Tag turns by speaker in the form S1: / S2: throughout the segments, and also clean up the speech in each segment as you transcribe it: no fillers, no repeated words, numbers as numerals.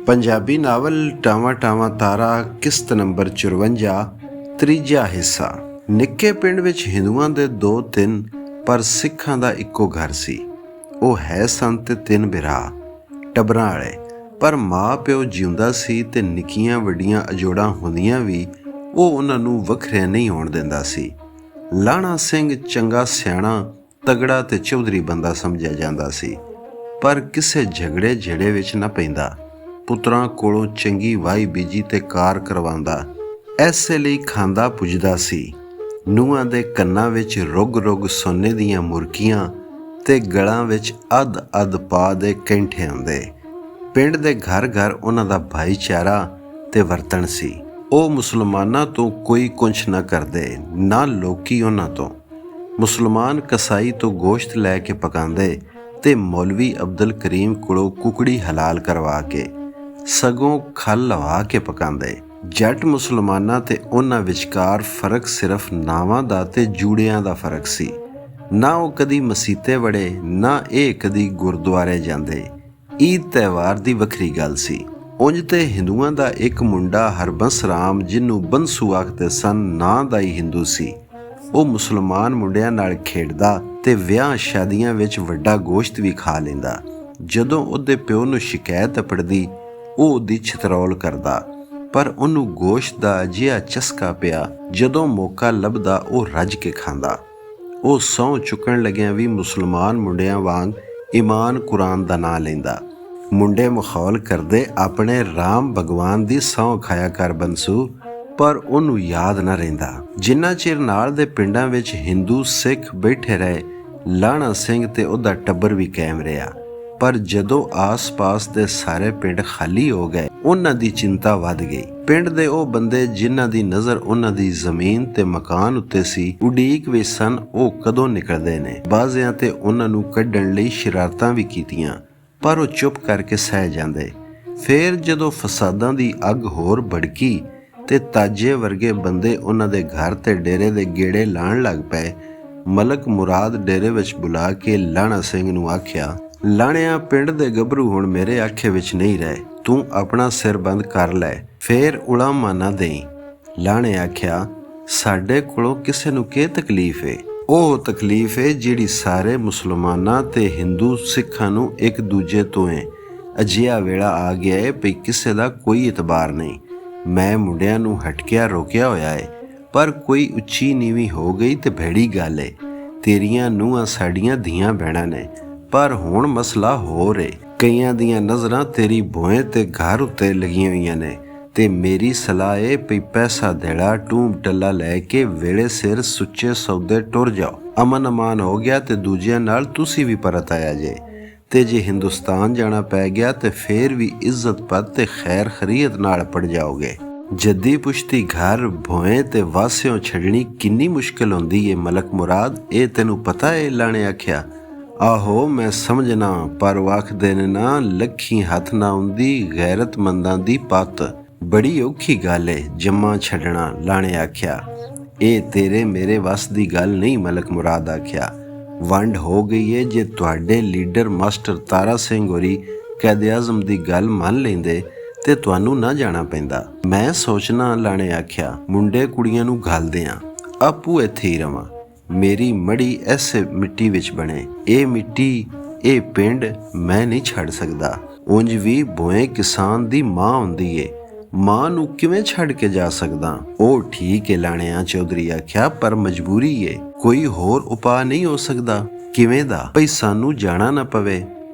S1: Punjabi novel ਟਾਵਾਂ ਟਾਵਾਂ ਤਾਰਾ ਕਿਸ਼ਤ number 54 ਤੀਜਾ ਹਿੱਸਾ। ਨਿੱਕੇ ਪਿੰਡ ਵਿੱਚ ਹਿੰਦੂਆਂ ਦੇ 2-3 ਪਰ ਸਿੱਖਾਂ ਦਾ ਇੱਕੋ ਘਰ ਸੀ। ਉਹ ਹੈ ਸਨ ਤੇ 3 ਭਰਾ ਟੱਬਰਾਂ ਵਾਲੇ, ਪਰ ਮਾਂ ਪਿਓ ਜਿਉਂਦਾ ਸੀ ਤੇ ਨਿੱਕੀਆਂ ਵੱਡੀਆਂ ਅਜੋੜਾਂ ਹੁੰਦੀਆਂ ਵੀ ਉਹ ਉਹਨਾਂ ਨੂੰ ਵੱਖਰਿਆਂ ਨਹੀਂ ਹੋਣ ਦਿੰਦਾ ਸੀ। ਲਾਣਾ ਸਿੰਘ ਚੰਗਾ ਸਿਆਣਾ ਤਗੜਾ ਤੇ ਚੌਧਰੀ ਬੰਦਾ ਸਮਝਿਆ ਜਾਂਦਾ ਸੀ, ਪਰ ਕਿਸੇ ਝਗੜੇ ਜਿਹੜੇ ਵਿੱਚ ਨਾ ਪੈਂਦਾ। ਪੁੱਤਰਾਂ ਕੋਲੋਂ ਚੰਗੀ ਵਾਹੀ ਬੀਜੀ ਤੇ ਕਾਰ ਕਰਵਾਉਂਦਾ, ਐਸੇ ਲਈ ਖਾਂਦਾ ਪੁੱਜਦਾ ਸੀ। ਨੂੰਹਾਂ ਦੇ ਕੰਨਾਂ ਵਿੱਚ ਰੁੱਗ ਰੁੱਗ ਸੋਨੇ ਦੀਆਂ ਮੁਰਕੀਆਂ ਤੇ ਗਲਾਂ ਵਿੱਚ ਅੱਧ ਪਾ ਦੇ ਕੈਂਠੇ ਆਉਂਦੇ। ਪਿੰਡ ਦੇ ਘਰ ਘਰ ਉਹਨਾਂ ਦਾ ਭਾਈਚਾਰਾ ਤੇ ਵਰਤਣ ਸੀ। ਉਹ ਮੁਸਲਮਾਨਾਂ ਤੋਂ ਕੋਈ ਕੁੰਛ ਨਾ ਕਰਦੇ, ਨਾ ਲੋਕੀ ਉਹਨਾਂ ਤੋਂ। ਮੁਸਲਮਾਨ ਕਸਾਈ ਤੋਂ ਗੋਸ਼ਤ ਲੈ ਕੇ ਪਕਾਉਂਦੇ ਤੇ ਮੌਲਵੀ ਅਬਦੁਲ ਕਰੀਮ ਕੋਲੋਂ ਕੁਕੜੀ ਹਲਾਲ ਕਰਵਾ ਕੇ, ਸਗੋਂ ਖਲ ਲਵਾ ਕੇ ਪਕਾਉਂਦੇ। ਜੱਟ ਮੁਸਲਮਾਨਾਂ ਤੇ ਉਹਨਾਂ ਵਿਚਕਾਰ ਫਰਕ ਸਿਰਫ ਨਾਵਾਂ ਦਾ ਤੇ ਜੂੜਿਆਂ ਦਾ ਫਰਕ ਸੀ। ਨਾ ਉਹ ਕਦੀ ਮਸੀਤੇ ਵੜੇ, ਨਾ ਇਹ ਕਦੀ ਗੁਰਦੁਆਰੇ ਜਾਂਦੇ। ਈਦ ਤਿਉਹਾਰ ਦੀ ਵੱਖਰੀ ਗੱਲ ਸੀ। ਉਂਝ ਤੇ ਹਿੰਦੂਆਂ ਦਾ ਇੱਕ ਮੁੰਡਾ ਹਰਬੰਸ ਰਾਮ, ਜਿਹਨੂੰ ਬੰਸੂ ਆਖਦੇ ਸਨ, ਨਾਂ ਦਾ ਹੀ ਹਿੰਦੂ ਸੀ। ਉਹ ਮੁਸਲਮਾਨ ਮੁੰਡਿਆਂ ਨਾਲ ਖੇਡਦਾ ਤੇ ਵਿਆਹ ਸ਼ਾਦੀਆਂ ਵਿੱਚ ਵੱਡਾ ਗੋਸ਼ਤ ਵੀ ਖਾ ਲੈਂਦਾ। ਜਦੋਂ ਉਹਦੇ ਪਿਓ ਨੂੰ ਸ਼ਿਕਾਇਤ ਅਪੜਦੀ, ਉਹ ਉਹਦੀ ਛਿਤਰੌਲ ਕਰਦਾ, ਪਰ ਉਹਨੂੰ ਗੋਸ਼ਤ ਦਾ ਅਜਿਹਾ ਚਸਕਾ ਪਿਆ, ਜਦੋਂ ਮੌਕਾ ਲੱਭਦਾ ਉਹ ਰੱਜ ਕੇ ਖਾਂਦਾ। ਉਹ ਸਹੁੰ ਚੁੱਕਣ ਲੱਗਿਆਂ ਵੀ ਮੁਸਲਮਾਨ ਮੁੰਡਿਆਂ ਵਾਂਗ ਈਮਾਨ ਕੁਰਾਨ ਦਾ ਨਾਂ ਲੈਂਦਾ। ਮੁੰਡੇ ਮਖੌਲ ਕਰਦੇ, ਆਪਣੇ ਰਾਮ ਭਗਵਾਨ ਦੀ ਸਹੁੰ ਖਾਇਆ ਕਰ ਬੰਸੂ, ਪਰ ਉਹਨੂੰ ਯਾਦ ਨਾ ਰਹਿੰਦਾ। ਜਿੰਨਾ ਚਿਰ ਨਾਲ ਦੇ ਪਿੰਡਾਂ ਵਿੱਚ ਹਿੰਦੂ ਸਿੱਖ ਬੈਠੇ ਰਹੇ, ਲਾਣਾ ਸਿੰਘ ਤੇ ਉਹਦਾ ਟੱਬਰ ਵੀ ਕਾਇਮ ਰਿਹਾ। ਪਰ ਜਦੋਂ ਆਸ-ਪਾਸ ਦੇ ਸਾਰੇ ਪਿੰਡ ਖਾਲੀ ਹੋ ਗਏ, ਉਹਨਾਂ ਦੀ ਚਿੰਤਾ ਵੱਧ ਗਈ। ਪਿੰਡ ਦੇ ਉਹ ਬੰਦੇ ਜਿਨ੍ਹਾਂ ਦੀ ਨਜ਼ਰ ਉਹਨਾਂ ਦੀ ਜ਼ਮੀਨ ਤੇ ਮਕਾਨ ਉੱਤੇ ਸੀ, ਉਡੀਕ ਵਿੱਚ ਸਨ ਉਹ ਕਦੋਂ ਨਿਕਲਦੇ ਨੇ। ਬਾਜ਼ਿਆਂ ਤੇ ਉਹਨਾਂ ਨੂੰ ਕੱਢਣ ਲਈ ਸ਼ਰਾਰਤਾਂ ਵੀ ਕੀਤੀਆਂ, ਪਰ ਉਹ ਚੁੱਪ ਕਰਕੇ ਸਹਿ ਜਾਂਦੇ। ਫੇਰ ਜਦੋਂ ਫਸਾਦਾਂ ਦੀ ਅੱਗ ਹੋਰ ਭੜਕੀ ਤੇ ਤਾਜੇ ਵਰਗੇ ਬੰਦੇ ਉਹਨਾਂ ਦੇ ਘਰ ਤੇ ਡੇਰੇ ਦੇ ਗੇੜੇ ਲਾਣ ਲੱਗ ਪਏ, ਮਲਕ ਮੁਰਾਦ ਡੇਰੇ ਵਿੱਚ ਬੁਲਾ ਕੇ ਲਾਣਾ ਸਿੰਘ ਨੂੰ ਆਖਿਆ, ਲਾਣਿਆ, ਪਿੰਡ ਦੇ ਗੱਭਰੂ ਹੁਣ ਮੇਰੇ ਆਖੇ ਵਿੱਚ ਨਹੀਂ ਰਹੇ, ਤੂੰ ਆਪਣਾ ਸਿਰ ਬੰਦ ਕਰ ਲੈ, ਫੇਰ ਉਲਾਮਾ ਨਾ ਦੇਈ। ਲਾਣੇ ਆਖਿਆ, ਸਾਡੇ ਕੋਲੋਂ ਕਿਸੇ ਨੂੰ ਕੀ ਤਕਲੀਫ ਏ? ਉਹ ਤਕਲੀਫ ਏ ਜਿਹੜੀ ਸਾਰੇ ਮੁਸਲਮਾਨਾਂ ਤੇ ਹਿੰਦੂ ਸਿੱਖਾਂ ਨੂੰ ਇੱਕ ਦੂਜੇ ਤੋਂ ਏ। ਅਜਿਹਾ ਵੇਲਾ ਆ ਗਿਆ ਏ ਪਈ ਕਿਸੇ ਦਾ ਕੋਈ ਇਤਬਾਰ ਨਹੀਂ। ਮੈਂ ਮੁੰਡਿਆਂ ਨੂੰ ਹਟਕਿਆ ਰੋਕਿਆ ਹੋਇਆ ਏ, ਪਰ ਕੋਈ ਉੱਚੀ ਨੀਵੀਂ ਹੋ ਗਈ ਤੇ ਭੈੜੀ ਗੱਲ ਏ। ਤੇਰੀਆਂ ਨੂੰਹਾਂ ਸਾਡੀਆਂ ਧੀਆਂ ਭੈਣਾਂ ਨੇ, ਪਰ ਹੁਣ ਮਸਲਾ ਹੋਰ ਏ। ਕਈਆਂ ਦੀਆਂ ਨਜ਼ਰਾਂ ਤੇਰੀ ਭੋਏ ਤੇ ਘਰ ਉੱਤੇ ਲੱਗੀਆਂ ਹੋਈਆਂ ਨੇ, ਤੇ ਮੇਰੀ ਸਲਾਹ ਏ ਪਈ ਪੈਸਾ ਦੇੜਾ ਟੂਮ ਟੱਲਾ ਲੈ ਕੇ ਵੇਲੇ ਸਿਰ ਸੁੱਚੇ ਸੌਦੇ ਟੁਰ ਜਾਓ। ਅਮਨ ਅਮਾਨ ਹੋ ਗਿਆ ਤੇ ਦੂਜਿਆਂ ਨਾਲ ਤੁਸੀਂ ਵੀ ਪਰਤ ਆਇਆ ਜੇ। ਤੇ ਜੇ ਹਿੰਦੁਸਤਾਨ ਜਾਣਾ ਪੈ ਗਿਆ ਤੇ ਫੇਰ ਵੀ ਇੱਜ਼ਤ ਪਦ ਤੇ ਖੈਰ ਖਰੀਅਤ ਨਾਲ ਪੜ ਜਾਓਗੇ। ਜੱਦੀ ਪੁਸ਼ਤੀ ਘਰ ਭੋਏ ਤੇ ਵਾਸਿਓਂ ਛੱਡਣੀ ਕਿੰਨੀ ਮੁਸ਼ਕਿਲ ਹੁੰਦੀ ਏ ਮਲਕ ਮੁਰਾਦ, ਇਹ ਤੈਨੂੰ ਪਤਾ ਏ? ਲਾਣੇ ਆਖਿਆ, ਆਹੋ ਮੈਂ ਸਮਝਣਾ, ਪਰ ਆਖਦੇ ਨੇ ਨਾ, ਲੱਖੀ ਹੱਥ ਨਾ ਹੁੰਦੀ ਗੈਰਤਮੰਦਾਂ ਦੀ ਪੱਤ। ਬੜੀ ਔਖੀ ਗੱਲ ਏ ਜੰਮਾ ਛੱਡਣਾ। ਲਾਣੇ ਆਖਿਆ, ਇਹ ਤੇਰੇ ਮੇਰੇ ਵੱਸ ਦੀ ਗੱਲ ਨਹੀਂ। ਮਲਕ ਮੁਰਾਦ ਆਖਿਆ, ਵੰਡ ਹੋ ਗਈ ਏ। ਜੇ ਤੁਹਾਡੇ ਲੀਡਰ ਮਾਸਟਰ ਤਾਰਾ ਸਿੰਘ ਹੋਰੀ ਕੈਦ ਆਜ਼ਮ ਦੀ ਗੱਲ ਮੰਨ ਲੈਂਦੇ ਤੇ ਤੁਹਾਨੂੰ ਨਾ ਜਾਣਾ ਪੈਂਦਾ। ਮੈਂ ਸੋਚਣਾ, ਲਾਣੇ ਆਖਿਆ, ਮੁੰਡੇ ਕੁੜੀਆਂ ਨੂੰ ਘੱਲਦੇ ਆਂ, ਆਪੂ ਇੱਥੇ ਹੀ ਰਵਾਂ। ਮੇਰੀ ਮੜੀ ਐਸੇ ਮਿੱਟੀ ਵਿੱਚ ਬਣੇ। ਇਹ ਮਿੱਟੀ, ਇਹ ਪਿੰਡ ਮੈਂ ਨਹੀਂ ਛੱਡ ਸਕਦਾ। ਉਂਝ ਵੀ ਭੋਏ ਕਿਸਾਨ ਦੀ ਮਾਂ ਹੁੰਦੀ ਏ, ਮਾਂ ਨੂੰ ਕਿਵੇਂ ਛੱਡ ਕੇ ਜਾ ਸਕਦਾ? ਉਹ ਠੀਕ ਏ ਲਾਣਿਆ, ਚੌਧਰੀ ਆਖਿਆ, ਪਰ ਮਜਬੂਰੀ ਏ। ਕੋਈ ਹੋਰ ਉਪਾਅ ਨਹੀਂ ਹੋ ਸਕਦਾ? ਕਿਵੇਂ ਦਾ? ਭਈ ਸਾਨੂੰ ਜਾਣਾ ਨਾ ਪਵੇ।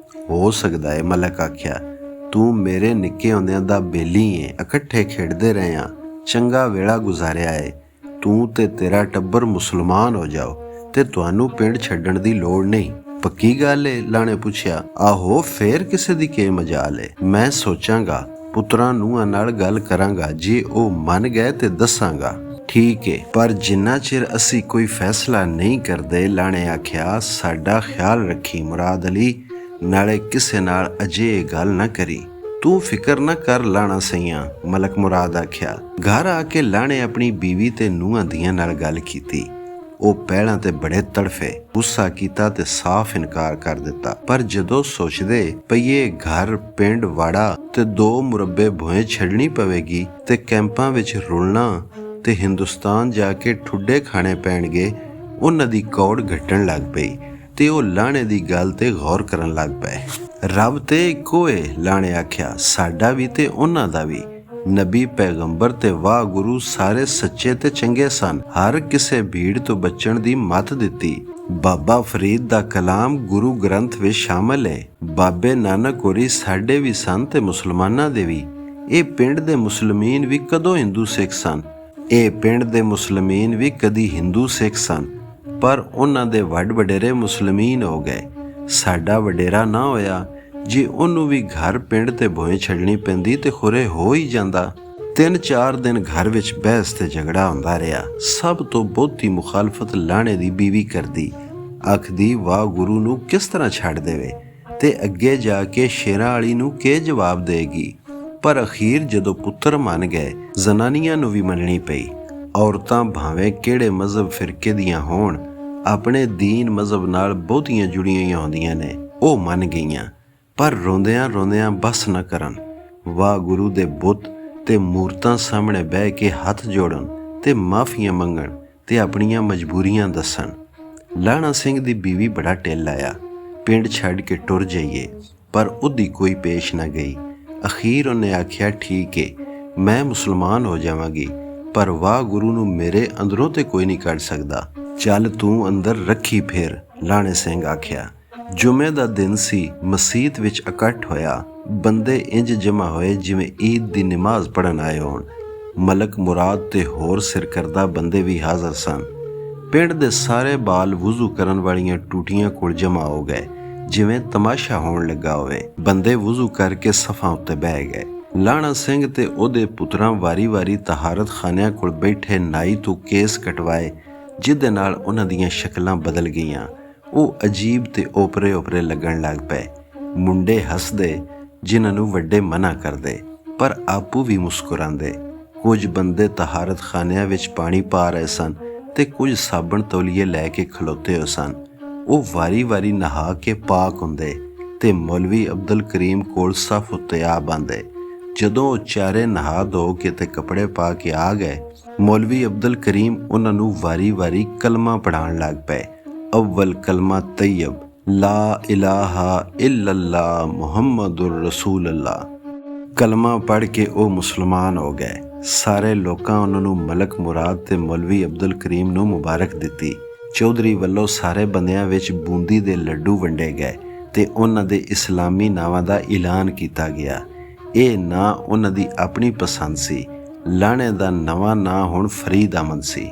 S1: ਹੋ ਸਕਦਾ ਏ, ਮਲਕ ਆਖਿਆ। ਤੂੰ ਮੇਰੇ ਨਿੱਕੇ ਹੁੰਦਿਆਂ ਦਾ ਬੇਲੀ ਏ, ਇਕੱਠੇ ਖੇਡਦੇ ਰਹੇ ਆਂ, ਚੰਗਾ ਵੇਲਾ ਗੁਜ਼ਾਰਿਆ ਏ। ਤੂੰ ਤੇ ਤੇਰਾ ਟੱਬਰ ਮੁਸਲਮਾਨ ਹੋ ਜਾਓ ਤੇ ਤੁਹਾਨੂੰ ਪਿੰਡ ਛੱਡਣ ਦੀ ਲੋੜ ਨਹੀਂ। ਪੱਕੀ ਗੱਲ ਏ? ਲਾਣੇ ਪੁੱਛਿਆ। ਆਹੋ, ਫੇਰ ਕਿਸੇ ਦੀ ਕੀ ਮਜਾਲ ਏ? ਮੈਂ ਸੋਚਾਂਗਾ, ਪੁੱਤਰਾਂ ਨੂੰਹਾਂ ਨਾਲ ਗੱਲ ਕਰਾਂਗਾ, ਜੇ ਉਹ ਮੰਨ ਗਏ ਤੇ ਦੱਸਾਂਗਾ। ਠੀਕ ਏ, ਪਰ ਜਿੰਨਾ ਚਿਰ ਅਸੀਂ ਕੋਈ ਫੈਸਲਾ ਨਹੀਂ ਕਰਦੇ, ਲਾਣੇ ਆਖਿਆ, ਸਾਡਾ ਖਿਆਲ ਰੱਖੀ ਮੁਰਾਦ ਅਲੀ, ਨਾਲੇ ਕਿਸੇ ਨਾਲ ਅਜੇ ਗੱਲ ਨਾ ਕਰੀ। ਤੂੰ ਫਿਕਰ ਨਾ ਕਰ ਲਾਣਾ ਸਈਆਂ, ਮਲਕ ਮੁਰਾਦ ਆਖਿਆ। ਘਰ ਆ ਕੇ ਲਾਣੇ ਆਪਣੀ ਬੀਵੀ ਤੇ ਨੂੰਹਾਂ ਦੀਆਂ ਨਾਲ ਗੱਲ ਕੀਤੀ। ਉਹ ਪਹਿਲਾਂ ਤੇ ਬੜੇ ਤੜਫੇ, ਗੁੱਸਾ ਕੀਤਾ ਤੇ ਸਾਫ਼ ਇਨਕਾਰ ਕਰ ਦਿੱਤਾ। ਪਰ ਜਦੋਂ ਸੋਚਦੇ ਪਈਏ ਘਰ, ਪਿੰਡ, ਵਾੜਾ ਤੇ 2 ਮੁਰੱਬੇ ਭੋਏ ਛੱਡਣੀ ਪਵੇਗੀ ਤੇ ਕੈਂਪਾਂ ਵਿੱਚ ਰੁਲਣਾ ਤੇ ਹਿੰਦੁਸਤਾਨ ਜਾ ਕੇ ਠੁੱਡੇ ਖਾਣੇ ਪੈਣਗੇ, ਉਹਨਾਂ ਦੀ ਕੌੜ ਘਟਣ ਲੱਗ ਪਈ ਤੇ ਉਹ ਲਾਣੇ ਦੀ ਗੱਲ ਤੇ ਗੌਰ ਕਰਨ ਲੱਗ ਪਏ। ਰੱਬ ਤੇ ਇੱਕੋ ਏ, ਲਾਣੇ ਆਖਿਆ, ਸਾਡਾ ਵੀ ਤੇ ਉਹਨਾਂ ਦਾ ਵੀ। ਨਬੀ, ਪੈਗੰਬਰ ਤੇ ਵਾਹ ਗੁਰੂ ਸਾਰੇ ਸੱਚੇ ਤੇ ਚੰਗੇ ਸਨ। ਹਰ ਕਿਸੇ ਭੀੜ ਤੋਂ ਬਚਣ ਦੀ ਮੱਤ ਦਿੱਤੀ। ਬਾਬਾ ਫਰੀਦ ਦਾ ਕਲਾਮ ਗੁਰੂ ਗ੍ਰੰਥ ਵਿੱਚ ਸ਼ਾਮਲ ਹੈ। ਬਾਬੇ ਨਾਨਕ ਹੋਰੀ ਸਾਡੇ ਵੀ ਸਨ ਤੇ ਮੁਸਲਮਾਨਾਂ ਦੇ ਵੀ। ਇਹ ਪਿੰਡ ਦੇ ਮੁਸਲਮਾਨ ਵੀ ਕਦੋਂ ਹਿੰਦੂ ਸਿੱਖ ਸਨ। ਇਹ ਪਿੰਡ ਦੇ ਮੁਸਲਮਾਨ ਵੀ ਕਦੀ ਹਿੰਦੂ ਸਿੱਖ ਸਨ, ਪਰ ਉਹਨਾਂ ਦੇ ਵੱਡ ਵਡੇਰੇ ਮੁਸਲਮਾਨ ਹੋ ਗਏ। ਸਾਡਾ ਵਡੇਰਾ ਨਾ ਹੋਇਆ। ਜੇ ਉਹਨੂੰ ਵੀ ਘਰ, ਪਿੰਡ ਤੇ ਭੋਏ ਛੱਡਣੀ ਪੈਂਦੀ ਤੇ ਖੁਰੇ ਹੋ ਹੀ ਜਾਂਦਾ। 3-4 ਦਿਨ ਘਰ ਵਿੱਚ ਬਹਿਸ ਤੇ ਝਗੜਾ ਹੁੰਦਾ ਰਿਹਾ। ਸਭ ਤੋਂ ਬਹੁਤੀ ਮੁਖਾਲਫਤ ਲਾਣੇ ਦੀ ਬੀਵੀ ਕਰਦੀ, ਆਖਦੀ ਵਾਹ ਗੁਰੂ ਨੂੰ ਕਿਸ ਤਰ੍ਹਾਂ ਛੱਡ ਦੇਵੇ ਤੇ ਅੱਗੇ ਜਾ ਕੇ ਸ਼ੇਰਾਂ ਵਾਲੀ ਨੂੰ ਕੀ ਜਵਾਬ ਦੇਗੀ। ਪਰ ਅਖੀਰ ਜਦੋਂ ਪੁੱਤਰ ਮੰਨ ਗਏ, ਜ਼ਨਾਨੀਆਂ ਨੂੰ ਵੀ ਮੰਨਣੀ ਪਈ। ਔਰਤਾਂ ਭਾਵੇਂ ਕਿਹੜੇ ਮਜ਼ਹਬ ਫਿਰਕੇ ਦੀਆਂ ਹੋਣ, ਆਪਣੇ ਦੀਨ ਮਜ਼ਹਬ ਨਾਲ ਬਹੁਤੀਆਂ ਜੁੜੀਆਂ ਹੀ ਹੁੰਦੀਆਂ ਨੇ। ਉਹ ਮੰਨ ਗਈਆਂ, ਪਰ ਰੋਂਦਿਆਂ ਰੋਂਦਿਆਂ ਬਸ ਨਾ ਕਰਨ। ਵਾਹ ਗੁਰੂ ਦੇ ਬੁੱਤ ਤੇ ਮੂਰਤਾਂ ਸਾਹਮਣੇ ਬਹਿ ਕੇ ਹੱਥ ਜੋੜਨ ਤੇ ਮਾਫੀਆਂ ਮੰਗਣ ਤੇ ਆਪਣੀਆਂ ਮਜਬੂਰੀਆਂ ਦੱਸਣ। ਲਾਣਾ ਸਿੰਘ ਦੀ ਬੀਵੀ ਬੜਾ ਢਿੱਲ ਆਇਆ, ਪਿੰਡ ਛੱਡ ਕੇ ਟੁਰ ਜਾਈਏ, ਪਰ ਉਹਦੀ ਕੋਈ ਪੇਸ਼ ਨਾ ਗਈ। ਅਖੀਰ ਉਹਨੇ ਆਖਿਆ, ਠੀਕ ਏ, ਮੈਂ ਮੁਸਲਮਾਨ ਹੋ ਜਾਵਾਂਗੀ, ਪਰ ਵਾਹ ਗੁਰੂ ਨੂੰ ਮੇਰੇ ਅੰਦਰੋਂ ਤੇ ਕੋਈ ਨਹੀਂ ਕੱਢ ਸਕਦਾ। ਚੱਲ ਤੂੰ ਅੰਦਰ ਰੱਖੀ ਫਿਰ, ਲਾਣੇ ਸਿੰਘ ਆਖਿਆ। ਜੁਮੇ ਦਾ ਦਿਨ ਸੀ। ਮਸੀਤ ਵਿੱਚ ਇਕੱਠ ਹੋਇਆ। ਬੰਦੇ ਇੰਜ ਜਮ੍ਹਾਂ ਹੋਏ ਜਿਵੇਂ ਈਦ ਦੀ ਨਮਾਜ਼ ਪੜ੍ਹਨ ਆਏ ਹੋਣ। ਮਲਕ ਮੁਰਾਦ ਤੇ ਹੋਰ ਸਿਰਕਰਦਾ ਬੰਦੇ ਵੀ ਹਾਜ਼ਰ ਸਨ। ਪਿੰਡ ਦੇ ਸਾਰੇ ਬਾਲ ਵੁਜ਼ੂ ਕਰਨ ਵਾਲੀਆਂ ਟੂਟੀਆਂ ਕੋਲ ਜਮ੍ਹਾਂ ਹੋ ਗਏ, ਜਿਵੇਂ ਤਮਾਸ਼ਾ ਹੋਣ ਲੱਗਾ ਹੋਵੇ। ਬੰਦੇ ਵੁਜ਼ੂ ਕਰਕੇ ਸਫਾਂ ਉੱਤੇ ਬਹਿ ਗਏ। ਲਾਣਾ ਸਿੰਘ ਤੇ ਉਹਦੇ ਪੁੱਤਰਾਂ ਵਾਰੀ-ਵਾਰੀ ਤਹਾਰਤ ਖਾਨਿਆਂ ਕੋਲ ਬੈਠੇ ਨਾਈ ਤੋਂ ਕੇਸ ਕਟਵਾਏ, ਜਿਹਦੇ ਨਾਲ ਉਹਨਾਂ ਦੀਆਂ ਸ਼ਕਲਾਂ ਬਦਲ ਗਈਆਂ। ਉਹ ਅਜੀਬ ਤੇ ਓਪਰੇ ਲੱਗਣ ਲੱਗ ਪਏ। ਮੁੰਡੇ ਹੱਸਦੇ, ਜਿਨ੍ਹਾਂ ਨੂੰ ਵੱਡੇ ਮਨਾ ਕਰਦੇ, ਪਰ ਆਪੂ ਵੀ ਮੁਸਕਰਾਉਂਦੇ। ਕੁਝ ਬੰਦੇ ਤਹਾਰਤ ਖਾਨਿਆਂ ਵਿੱਚ ਪਾਣੀ ਪਾ ਰਹੇ ਸਨ ਤੇ ਕੁਝ ਸਾਬਣ ਤੌਲੀਏ ਲੈ ਕੇ ਖਲੋਤੇ ਹੋ ਸਨ। ਉਹ ਵਾਰੀ-ਵਾਰੀ ਨਹਾ ਕੇ ਪਾਕ ਹੁੰਦੇ ਤੇ ਮੌਲਵੀ ਅਬਦੁਲ ਕਰੀਮ ਕੋਲ ਸਫ ਉੱਤੇ ਆ ਬੰਦੇ। ਜਦੋਂ ਉਹ ਚਾਰੇ ਨਹਾ ਧੋ ਕੇ ਤੇ ਕੱਪੜੇ ਪਾ ਕੇ ਆ ਗਏ, ਮੌਲਵੀ ਅਬਦੁਲ ਕਰੀਮ ਉਹਨਾਂ ਨੂੰ ਵਾਰੀ-ਵਾਰੀ ਕਲਮਾ ਪੜ੍ਹਾਉਣ ਲੱਗ ਪਏ। ਅਵਲ ਕਲਮਾ ਤੈਯਬ, ਲਾ ਇਲਾਹਾ ਇਲੱਲਾ ਮੁਹੰਮਦੁਰ ਰਸੂਲ ਅੱਲਾ। ਕਲਮਾ ਪੜ੍ਹ ਕੇ ਉਹ ਮੁਸਲਮਾਨ ਹੋ ਗਏ। ਸਾਰੇ ਲੋਕਾਂ ਉਹਨਾਂ ਨੂੰ ਮਲਕ ਮੁਰਾਦ ਤੇ ਮੌਲਵੀ ਅਬਦੁਲ ਕਰੀਮ ਨੂੰ ਮੁਬਾਰਕ ਦਿੱਤੀ। ਚੌਧਰੀ ਵੱਲੋਂ ਸਾਰੇ ਬੰਦਿਆਂ ਵਿੱਚ ਬੂੰਦੀ ਦੇ ਲੱਡੂ ਵੰਡੇ ਗਏ ਤੇ ਉਹਨਾਂ ਦੇ ਇਸਲਾਮੀ ਨਾਵਾਂ ਦਾ ਐਲਾਨ ਕੀਤਾ ਗਿਆ। ਇਹ ਨਾਂ ਉਹਨਾਂ ਦੀ ਆਪਣੀ ਪਸੰਦ ਸੀ। ਲਾਣੇ ਦਾ ਨਵਾਂ ਨਾਂ ਹੁਣ ਫਰੀਦ ਅਹਿਮਦ ਸੀ।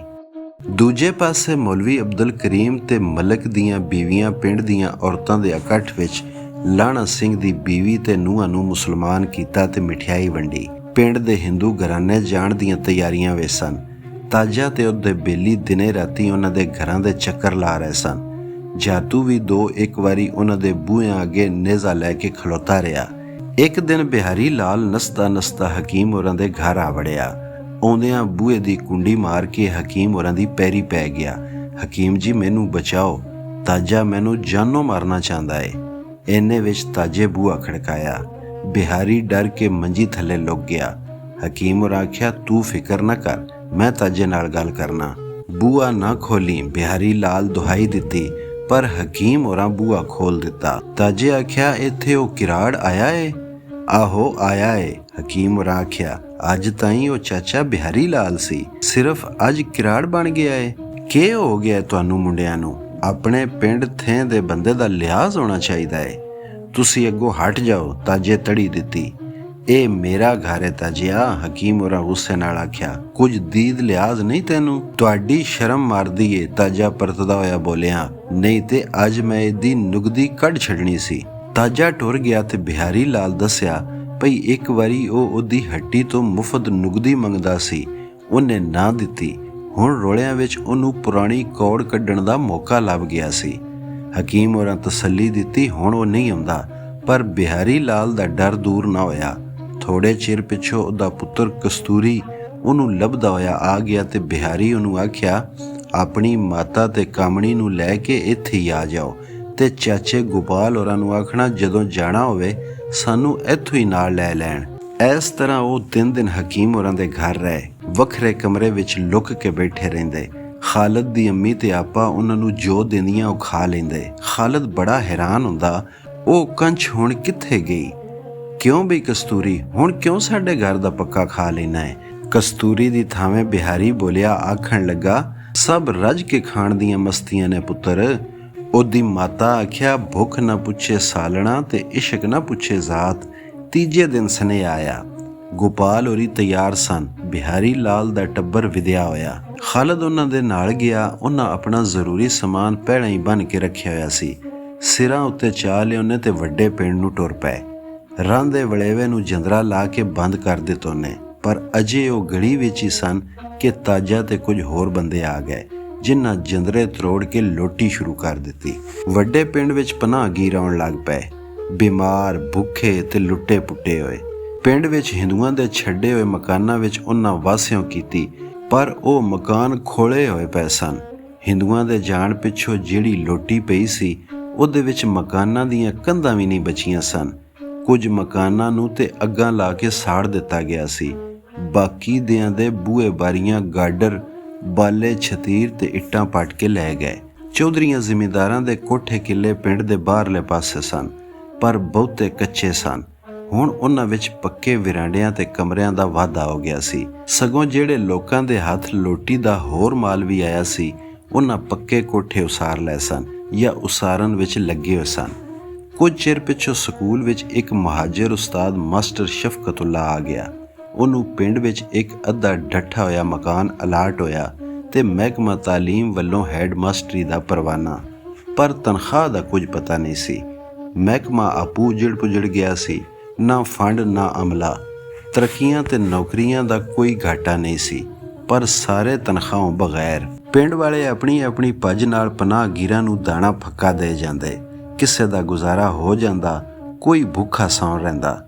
S1: ਦੂਜੇ ਪਾਸੇ ਮੌਲਵੀ ਅਬਦੁਲ ਕਰੀਮ ਤੇ ਮਲਕ ਦੀਆਂ ਬੀਵੀਆਂ ਪਿੰਡ ਦੀਆਂ ਔਰਤਾਂ ਦੇ ਇਕੱਠ ਵਿੱਚ ਲਾਣਾ ਸਿੰਘ ਦੀ ਬੀਵੀ ਤੇ ਨੂੰਹਾਂ ਨੂੰ ਮੁਸਲਮਾਨ ਕੀਤਾ ਤੇ ਮਠਿਆਈ ਵੰਡੀ। ਪਿੰਡ ਦੇ ਹਿੰਦੂ ਘਰਾਨੇ ਜਾਣ ਦੀਆਂ ਤਿਆਰੀਆਂ ਵਿੱਚ ਸਨ। ਤਾਜਾ ਤੇ ਉਹਦੇ ਬੇਲੀ ਦਿਨੇ ਰਾਤੀ ਉਹਨਾਂ ਦੇ ਘਰਾਂ ਦੇ ਚੱਕਰ ਲਾ ਰਹੇ ਸਨ। ਜਾਤੂ ਵੀ 2-1 ਵਾਰੀ ਉਹਨਾਂ ਦੇ ਬੂਹਿਆਂ ਅੱਗੇ ਨੇਜ਼ਾ ਲੈ ਕੇ ਖਲੋਤਾ ਰਿਹਾ। ਇੱਕ ਦਿਨ ਬਿਹਾਰੀ ਲਾਲ ਨਸਦਾ ਹਕੀਮ ਹੋਰਾਂ ਦੇ ਘਰ ਆ ਵੜਿਆ। ਆਉਂਦਿਆਂ ਬੂਹੇ ਦੀ ਕੁੰਡੀ ਮਾਰ ਕੇ ਹਕੀਮ ਹੋਰਾਂ ਦੀ ਪੈਰੀ ਪੈ ਗਿਆ। ਹਕੀਮ ਜੀ, ਮੈਨੂੰ ਬਚਾਓ, ਤਾਜਾ ਮੈਨੂੰ ਜਾਨੋਂ ਮਾਰਨਾ ਚਾਹੁੰਦਾ ਏ। ਇੰਨੇ ਵਿੱਚ ਤਾਜੇ ਬੂਹਾ ਖੜਕਾਇਆ। ਬਿਹਾਰੀ ਡਰ ਕੇ ਮੰਜੀ ਥੱਲੇ ਲੁਕ ਗਿਆ। ਹਕੀਮ ਹੋਰਾਂ ਆਖਿਆ, ਤੂੰ ਫਿਕਰ ਨਾ ਕਰ, ਮੈਂ ਤਾਜੇ ਨਾਲ ਗੱਲ ਕਰਨਾ। ਬੂਹਾ ਨਾ ਖੋਲੀ, ਬਿਹਾਰੀ ਲਾਲ ਦੁਹਾਈ ਦਿੱਤੀ, ਪਰ ਹਕੀਮ ਹੋਰਾਂ ਬੂਹਾ ਖੋਲ ਦਿੱਤਾ। ਤਾਜੇ ਆਖਿਆ, ਇੱਥੇ ਉਹ ਕਿਰਾੜ ਆਇਆ ਏ? ਆਹੋ ਆਇਆ ਏ। ਹਕੀਮ ਹੋਰਾਂ ਆਖਿਆ, ਅੱਜ ਤਾਈਂ ਉਹ ਚਾਚਾ ਬਿਹਾਰੀ ਲਾਲ ਸੀ, ਸਿਰਫ ਅੱਜ ਕਿਰਾੜ ਬਣ ਗਿਆ ਏ। ਕੀ ਹੋ ਗਿਆ ਤੁਹਾਨੂੰ ਮੁੰਡਿਆਂ ਨੂੰ? ਆਪਣੇ ਪਿੰਡ ਥੇਂ ਦੇ ਬੰਦੇ ਦਾ ਲਿਹਾਜ਼ ਹੋਣਾ ਚਾਹੀਦਾ ਏ। ਤੁਸੀਂ ਅੱਗੋਂ ਹਟ ਜਾਓ। ਤਾਜੇ ਤੜੀ ਦਿੱਤੀ। ਇਹ ਮੇਰਾ ਘਰ ਹੈ ਤਾਜਿਆ, ਹਕੀਮ ਹੋਰਾਂ ਗੁੱਸੇ ਨਾਲ ਆਖਿਆ। ਕੁਝ ਦੀਦ ਲਿਹਾਜ਼ ਨਹੀਂ ਤੈਨੂੰ? ਤੁਹਾਡੀ ਸ਼ਰਮ ਮਾਰਦੀ ਏ, ਤਾਜਾ ਪਰਤਦਾ ਹੋਇਆ ਬੋਲਿਆ। ਨਹੀਂ ਤੇ ਅੱਜ ਮੈਂ ਇਹਦੀ ਨੁਗਦੀ ਕੱਢ ਛੱਡਣੀ ਸੀ। ਤਾਜਾ ਟੁਰ ਗਿਆ ਤੇ ਬਿਹਾਰੀ ਲਾਲ ਦੱਸਿਆ ਭਈ ਇੱਕ ਵਾਰੀ ਉਹ ਉਹਦੀ ਹੱਟੀ ਤੋਂ ਮੁਫਤ ਨੁਗਦੀ ਮੰਗਦਾ ਸੀ, ਉਹਨੇ ਨਾ ਦਿੱਤੀ। ਹੁਣ ਰੋਲਿਆਂ ਵਿੱਚ ਉਹਨੂੰ ਪੁਰਾਣੀ ਕੌੜ ਕੱਢਣ ਦਾ ਮੌਕਾ ਲੱਭ ਗਿਆ ਸੀ। ਹਕੀਮ ਹੋਰਾਂ ਤਸੱਲੀ ਦਿੱਤੀ, ਹੁਣ ਉਹ ਨਹੀਂ ਆਉਂਦਾ। ਪਰ ਬਿਹਾਰੀ ਲਾਲ ਦਾ ਡਰ ਦੂਰ ਨਾ ਹੋਇਆ। ਥੋੜੇ ਚਿਰ ਪਿੱਛੋਂ ਉਹਦਾ ਪੁੱਤਰ ਕਸਤੂਰੀ ਉਹਨੂੰ ਲੱਭਦਾ ਹੋਇਆ ਆ ਗਿਆ ਤੇ ਬਿਹਾਰੀ ਉਹਨੂੰ ਆਖਿਆ, ਆਪਣੀ ਮਾਤਾ ਤੇ ਕਾਮਣੀ ਨੂੰ ਲੈ ਕੇ ਇੱਥੇ ਹੀ ਆ ਜਾਓ ਤੇ ਚਾਚੇ ਗੋਪਾਲ ਹੋਰਾਂ ਨੂੰ ਆਖਣਾ ਜਦੋਂ ਜਾਣਾ ਹੋਵੇ ਸਾਨੂੰ ਇੱਥੋਂ ਹੀ ਨਾਲ ਲੈ ਲੈਣ। ਇਸ ਤਰ੍ਹਾਂ ਉਹ ਦਿਨ ਹਕੀਮ ਹੋਰਾਂ ਦੇ ਘਰ ਰਹੇ, ਵੱਖਰੇ ਕਮਰੇ ਵਿੱਚ ਲੁੱਕ ਕੇ ਬੈਠੇ ਰਹਿੰਦੇ। ਖਾਲਦ ਦੀ ਅੰਮੀ ਤੇ ਆਪਾ ਉਹਨਾਂ ਨੂੰ ਜੋ ਦਿੰਦੀਆਂ ਉਹ ਖਾ ਲੈਂਦੇ। ਖਾਲਦ ਬੜਾ ਹੈਰਾਨ ਹੁੰਦਾ, ਉਹ ਕੰਚ ਹੁਣ ਕਿੱਥੇ ਗਈ? ਕਿਉਂ ਬਈ ਕਸਤੂਰੀ, ਹੁਣ ਕਿਉਂ ਸਾਡੇ ਘਰ ਦਾ ਪੱਕਾ ਖਾ ਲੈਣਾ ਹੈ? ਕਸਤੂਰੀ ਦੀ ਥਾਵੇਂ ਬਿਹਾਰੀ ਬੋਲਿਆ, ਆਖਣ ਲੱਗਾ, ਸਭ ਰੱਜ ਕੇ ਖਾਣ ਦੀਆਂ ਮਸਤੀਆਂ ਨੇ ਪੁੱਤਰ। ਉਹਦੀ ਮਾਤਾ ਆਖਿਆ, ਭੁੱਖ ਨਾ ਪੁੱਛੇ ਸਾਲਣਾ ਤੇ ਇਸ਼ਕ ਨਾ ਪੁੱਛੇ ਜ਼ਾਤ। ਤੀਜੇ ਦਿਨ ਸਨੇ ਆਇਆ। ਗੋਪਾਲ ਹੋਰੀ ਤਿਆਰ ਸਨ। ਬਿਹਾਰੀ ਲਾਲ ਦਾ ਟੱਬਰ ਵਿਦਿਆ ਹੋਇਆ। ਖਾਲਦ ਉਹਨਾਂ ਦੇ ਨਾਲ ਗਿਆ। ਉਹਨਾਂ ਆਪਣਾ ਜ਼ਰੂਰੀ ਸਮਾਨ ਪਹਿਲਾਂ ਹੀ ਬੰਨ੍ਹ ਕੇ ਰੱਖਿਆ ਹੋਇਆ ਸੀ। ਸਿਰਾਂ ਉੱਤੇ ਚਾਹ ਲਿਆਉਣੇ ਤੇ ਵੱਡੇ ਪਿੰਡ ਨੂੰ ਟੁਰ ਪਏ। ਰਾਹ ਦੇ ਵਲੇਵੇ ਨੂੰ ਜੰਦਰਾ ਲਾ ਕੇ ਬੰਦ ਕਰ ਦਿੱਤਾ ਉਹਨੇ, ਪਰ ਅਜੇ ਉਹ ਗਲੀ ਵਿੱਚ ਹੀ ਸਨ ਕਿ ਤਾਜਾ ਤੇ ਕੁਝ ਹੋਰ ਬੰਦੇ ਆ ਗਏ, ਜਿਨ੍ਹਾਂ ਜੰਦਰੇ ਤਰੋੜ ਕੇ ਲੋਟੀ ਸ਼ੁਰੂ ਕਰ ਦਿੱਤੀ। ਵੱਡੇ ਪਿੰਡ ਵਿੱਚ ਪਨਾਹਗੀਰ ਆਉਣ ਲੱਗ ਪਏ, ਬਿਮਾਰ, ਭੁੱਖੇ ਤੇ ਲੁੱਟੇ ਪੁੱਟੇ ਹੋਏ। ਪਿੰਡ ਵਿੱਚ ਹਿੰਦੂਆਂ ਦੇ ਛੱਡੇ ਹੋਏ ਮਕਾਨਾਂ ਵਿੱਚ ਉਹਨਾਂ ਵਾਸਿਓਂ ਕੀਤੀ, ਪਰ ਉਹ ਮਕਾਨ ਖੋਲੇ ਹੋਏ ਪਏ ਸਨ। ਹਿੰਦੂਆਂ ਦੇ ਜਾਣ ਪਿੱਛੋਂ ਜਿਹੜੀ ਲੋਟੀ ਪਈ ਸੀ, ਉਹਦੇ ਵਿੱਚ ਮਕਾਨਾਂ ਦੀਆਂ ਕੰਧਾਂ ਵੀ ਨਹੀਂ ਬਚੀਆਂ ਸਨ। ਕੁਝ ਮਕਾਨਾਂ ਨੂੰ ਤੇ ਅੱਗਾਂ ਲਾ ਕੇ ਸਾੜ ਦਿੱਤਾ ਗਿਆ ਸੀ। ਬਾਕੀ ਦਿਆਂ ਦੇ ਬੂਹੇ ਬਾਰੀਆਂ, ਗਾਡਰ, ਬਾਲੇ, ਛਤੀਰ ਤੇ ਇੱਟਾਂ ਪੱਟ ਕੇ ਲੈ ਗਏ। ਚੌਧਰੀਆਂ ਜ਼ਿਮੀਂਦਾਰਾਂ ਦੇ ਕੋਠੇ ਕਿੱਲੇ ਪਿੰਡ ਦੇ ਬਾਹਰਲੇ ਪਾਸੇ ਸਨ, ਪਰ ਬਹੁਤੇ ਕੱਚੇ ਸਨ। ਹੁਣ ਉਹਨਾਂ ਵਿੱਚ ਪੱਕੇ ਵਿਰਾਂਡਿਆਂ ਤੇ ਕਮਰਿਆਂ ਦਾ ਵਾਧਾ ਹੋ ਗਿਆ ਸੀ। ਸਗੋਂ ਜਿਹੜੇ ਲੋਕਾਂ ਦੇ ਹੱਥ ਲੋਟੀ ਦਾ ਹੋਰ ਮਾਲ ਵੀ ਆਇਆ ਸੀ, ਉਹਨਾਂ ਪੱਕੇ ਕੋਠੇ ਉਸਾਰ ਲਏ ਸਨ ਜਾਂ ਉਸਾਰਨ ਵਿੱਚ ਲੱਗੇ ਹੋਏ ਸਨ। ਕੁਝ ਚਿਰ ਪਿੱਛੋਂ ਸਕੂਲ ਵਿੱਚ ਇੱਕ ਮੁਹਾਜਿਰ ਉਸਤਾਦ ਮਾਸਟਰ ਸ਼ਫਕਤੁੱਲਾ ਆ ਗਿਆ। ਉਹਨੂੰ ਪਿੰਡ ਵਿੱਚ ਇੱਕ ਅੱਧਾ ਡੱਠਾ ਹੋਇਆ ਮਕਾਨ ਅਲਾਟ ਹੋਇਆ ਤੇ ਮਹਿਕਮਾ ਤਾਲੀਮ ਵੱਲੋਂ ਹੈਡ ਮਾਸਟਰੀ ਦਾ ਪਰਵਾਨਾ, ਪਰ ਤਨਖਾਹ ਦਾ ਕੁਝ ਪਤਾ ਨਹੀਂ ਸੀ। ਮਹਿਕਮਾ ਆਪੂ ਉਜੜ ਪੁਜੜ ਗਿਆ ਸੀ, ਨਾ ਫੰਡ ਨਾ ਅਮਲਾ। ਤਰੱਕੀਆਂ ਤੇ ਨੌਕਰੀਆਂ ਦਾ ਕੋਈ ਘਾਟਾ ਨਹੀਂ ਸੀ, ਪਰ ਸਾਰੇ ਤਨਖਾਹੋਂ ਬਗੈਰ। ਪਿੰਡ ਵਾਲੇ ਆਪਣੀ ਆਪਣੀ ਭੱਜ ਨਾਲ ਪਨਾਹਗੀਰਾਂ ਨੂੰ ਦਾਣਾ ਫੱਕਾ ਦੇ ਜਾਂਦੇ। ਕਿਸੇ ਦਾ ਗੁਜ਼ਾਰਾ ਹੋ ਜਾਂਦਾ, ਕੋਈ ਭੁੱਖਾ ਸੌਂ ਰਹਿੰਦਾ।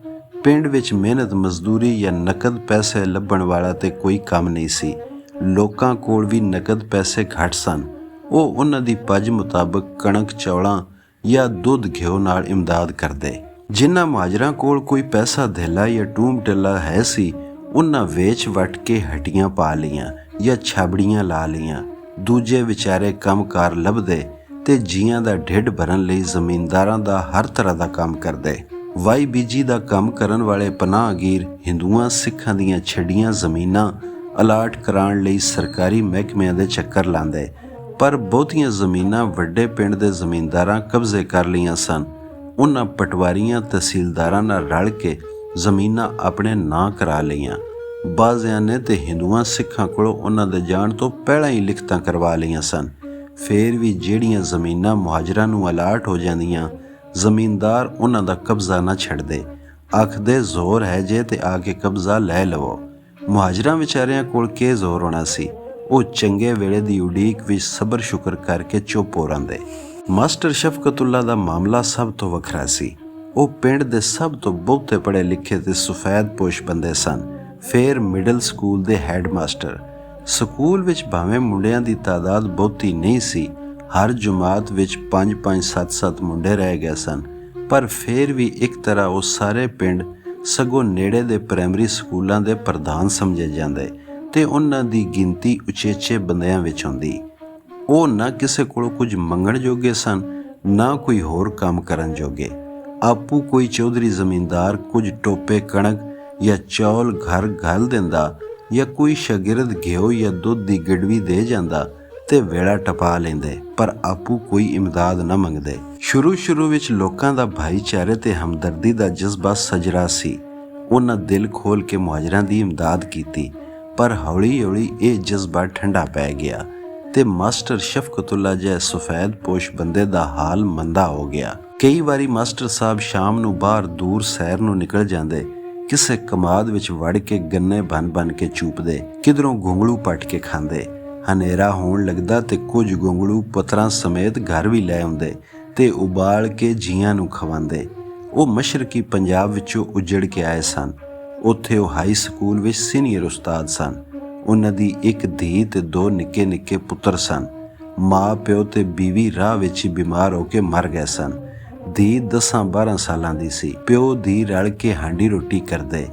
S1: ਪਿੰਡ ਵਿੱਚ ਮਿਹਨਤ ਮਜ਼ਦੂਰੀ ਜਾਂ ਨਕਦ ਪੈਸੇ ਲੱਭਣ ਵਾਲਾ ਤੇ ਕੋਈ ਕੰਮ ਨਹੀਂ ਸੀ। ਲੋਕਾਂ ਕੋਲ ਵੀ ਨਕਦ ਪੈਸੇ ਘੱਟ ਸਨ। ਉਹ ਉਹਨਾਂ ਦੀ ਭੱਜ ਮੁਤਾਬਕ ਕਣਕ, ਚੌਲਾਂ ਜਾਂ ਦੁੱਧ ਘਿਓ ਨਾਲ ਇਮਦਾਦ ਕਰਦੇ। ਜਿਨ੍ਹਾਂ ਮੁਹਾਜਰਾਂ ਕੋਲ ਕੋਈ ਪੈਸਾ ਧੇਲਾ ਜਾਂ ਟੂਮ ਟੱਲਾ ਹੈ ਸੀ, ਉਹਨਾਂ ਵੇਚ ਵੱਟ ਕੇ ਹੱਟੀਆਂ ਪਾ ਲਈਆਂ ਜਾਂ ਛਾਬੜੀਆਂ ਲਾ ਲਈਆਂ। ਦੂਜੇ ਵਿਚਾਰੇ ਕੰਮਕਾਰ ਲੱਭਦੇ ਤੇ ਜੀਆਂ ਦਾ ਢਿੱਡ ਭਰਨ ਲਈ ਜ਼ਮੀਨਦਾਰਾਂ ਦਾ ਹਰ ਤਰ੍ਹਾਂ ਦਾ ਕੰਮ ਕਰਦੇ। ਵਾਈ ਬੀਜੀ ਦਾ ਕੰਮ ਕਰਨ ਵਾਲੇ ਪਨਾਹਗੀਰ ਹਿੰਦੂਆਂ ਸਿੱਖਾਂ ਦੀਆਂ ਛੱਡੀਆਂ ਜ਼ਮੀਨਾਂ ਅਲਾਟ ਕਰਾਉਣ ਲਈ ਸਰਕਾਰੀ ਮਹਿਕਮਿਆਂ ਦੇ ਚੱਕਰ ਲਾਉਂਦੇ, ਪਰ ਬਹੁਤੀਆਂ ਜ਼ਮੀਨਾਂ ਵੱਡੇ ਪਿੰਡ ਦੇ ਜ਼ਮੀਨਦਾਰਾਂ ਕਬਜ਼ੇ ਕਰ ਲਈਆਂ ਸਨ। ਉਹਨਾਂ ਪਟਵਾਰੀਆਂ ਤਹਿਸੀਲਦਾਰਾਂ ਨਾਲ ਰਲ ਕੇ ਜ਼ਮੀਨਾਂ ਆਪਣੇ ਨਾਂ ਕਰਾ ਲਈਆਂ। ਬਾਜ਼ਿਆਂ ਨੇ ਤੇ ਹਿੰਦੂਆਂ ਸਿੱਖਾਂ ਕੋਲੋਂ ਉਹਨਾਂ ਦੇ ਜਾਣ ਤੋਂ ਪਹਿਲਾਂ ਹੀ ਲਿਖਤਾਂ ਕਰਵਾ ਲਈਆਂ ਸਨ। ਫੇਰ ਵੀ ਜਿਹੜੀਆਂ ਜ਼ਮੀਨਾਂ ਮੁਹਾਜਰਾਂ ਨੂੰ ਅਲਾਟ ਹੋ ਜਾਂਦੀਆਂ, ਜ਼ਮੀਨਦਾਰ ਉਹਨਾਂ ਦਾ ਕਬਜ਼ਾ ਨਾ ਛੱਡਦੇ। ਆਖਦੇ ਜ਼ੋਰ ਹੈ ਜੇ ਤੇ ਆ ਕੇ ਕਬਜ਼ਾ ਲੈ ਲਵੋ। ਮੁਹਾਜਰਾਂ ਵਿਚਾਰਿਆਂ ਕੋਲ ਕੀ ਜ਼ੋਰ ਹੋਣਾ ਸੀ। ਉਹ ਚੰਗੇ ਵੇਲੇ ਦੀ ਉਡੀਕ ਵਿੱਚ ਸਬਰ ਸ਼ੁਕਰ ਕਰਕੇ ਚੁੱਪ ਹੋ ਰਹਿੰਦੇ। ਮਾਸਟਰ ਸ਼ਫਕਤੁੱਲਾ ਦਾ ਮਾਮਲਾ ਸਭ ਤੋਂ ਵੱਖਰਾ ਸੀ। ਉਹ ਪਿੰਡ ਦੇ ਸਭ ਤੋਂ ਬਹੁਤੇ ਪੜ੍ਹੇ ਲਿਖੇ ਤੇ ਸਫੈਦ ਪੋਸ਼ ਬੰਦੇ ਸਨ। ਫੇਰ ਮਿਡਲ ਸਕੂਲ ਦੇ ਹੈਡ ਮਾਸਟਰ। ਸਕੂਲ ਵਿੱਚ ਭਾਵੇਂ ਮੁੰਡਿਆਂ ਦੀ ਤਾਦਾਦ ਬਹੁਤੀ ਨਹੀਂ ਸੀ, ਹਰ ਜਮਾਤ ਵਿੱਚ 5-5, 7-7 ਮੁੰਡੇ ਰਹਿ ਗਏ ਸਨ, ਪਰ ਫੇਰ ਵੀ ਇੱਕ ਤਰ੍ਹਾਂ ਉਹ ਸਾਰੇ ਪਿੰਡ ਸਗੋਂ ਨੇੜੇ ਦੇ ਪ੍ਰਾਇਮਰੀ ਸਕੂਲਾਂ ਦੇ ਪ੍ਰਧਾਨ ਸਮਝੇ ਜਾਂਦੇ ਤੇ ਉਹਨਾਂ ਦੀ ਗਿਣਤੀ ਉਚੇਚੇ ਬੰਦਿਆਂ ਵਿੱਚ ਹੁੰਦੀ। ਉਹ ਨਾ ਕਿਸੇ ਕੋਲੋਂ ਕੁਝ ਮੰਗਣ ਜੋਗੇ ਸਨ, ਨਾ ਕੋਈ ਹੋਰ ਕੰਮ ਕਰਨ ਜੋਗੇ। ਆਪੂ ਕੋਈ ਚੌਧਰੀ ਜ਼ਮੀਨਦਾਰ ਕੁਝ ਟੋਪੇ ਕਣਕ ਜਾਂ ਚੌਲ ਘਰ ਘੱਲ ਦਿੰਦਾ ਜਾਂ ਕੋਈ ਸ਼ਾਗਿਰਦ ਘਿਓ ਜਾਂ ਦੁੱਧ ਦੀ ਗਿੜਵੀ ਦੇ ਜਾਂਦਾ ਤੇ ਵੇਲਾ ਟਪਾ ਲੈਂਦੇ, ਪਰ ਆਪੂ ਕੋਈ ਇਮਦਾਦ ਨਾ ਮੰਗਦੇ। ਸ਼ੁਰੂ ਵਿੱਚ ਲੋਕਾਂ ਦਾ ਭਾਈਚਾਰੇ ਤੇ ਹਮਦਰਦੀ ਦਾ ਜਜ਼ਬਾ ਸਜਰਾ ਸੀ। ਉਹਨਾਂ ਦਿਲ ਖੋਲ ਕੇ ਮੁਹਾਜਰਾਂ ਦੀ ਇਮਦਾਦ ਕੀਤੀ, ਪਰ ਹੌਲੀ ਇਹ ਜਜ਼ਬਾ ਠੰਡਾ ਪੈ ਗਿਆ ਤੇ ਮਾਸਟਰ ਸ਼ਫਕਤੁੱਲਾ ਜਿਹੇ ਸਫੈਦ ਪੋਸ਼ ਬੰਦੇ ਦਾ ਹਾਲ ਮੰਦਾ ਹੋ ਗਿਆ। ਕਈ ਵਾਰੀ ਮਾਸਟਰ ਸਾਹਿਬ ਸ਼ਾਮ ਨੂੰ ਬਾਹਰ ਦੂਰ ਸੈਰ ਨੂੰ ਨਿਕਲ ਜਾਂਦੇ। ਕਿਸੇ ਕਮਾਦ ਵਿੱਚ ਵੜ ਕੇ ਗੰਨੇ ਬਨ ਕੇ ਚੂਪਦੇ, ਕਿਧਰੋਂ ਗੋਂਗਲੂ ਪੱਟ ਕੇ ਖਾਂਦੇ। ਹਨੇਰਾ ਹੋਣ ਲੱਗਦਾ ਤੇ ਕੁਝ ਗੋਂਗਲੂ ਪੱਤਰਾਂ ਸਮੇਤ ਘਰ ਵੀ ਲੈ ਆਉਂਦੇ ਤੇ ਉਬਾਲ ਕੇ ਜੀਆਂ ਨੂੰ ਖਵਾਉਂਦੇ। ਉਹ ਮਸ਼ਰਕੀ ਪੰਜਾਬ ਵਿੱਚੋਂ ਉਜੜ ਕੇ ਆਏ ਸਨ। ਉੱਥੇ ਉਹ ਹਾਈ ਸਕੂਲ ਵਿੱਚ ਸੀਨੀਅਰ ਉਸਤਾਦ ਸਨ। ਉਹਨਾਂ ਦੀ ਇੱਕ ਧੀ ਤੇ 2 ਨਿੱਕੇ ਨਿੱਕੇ ਪੁੱਤਰ ਸਨ। ਮਾਂ ਪਿਓ ਤੇ ਬੀਵੀ ਰਾਹ ਵਿੱਚ ਹੀ ਬਿਮਾਰ ਹੋ ਕੇ ਮਰ ਗਏ ਸਨ। ਧੀ 10-12 ਸਾਲਾਂ ਦੀ ਸੀ। ਪਿਓ ਧੀ ਰਲ ਕੇ ਹਾਂਡੀ ਰੋਟੀ ਕਰਦੇ।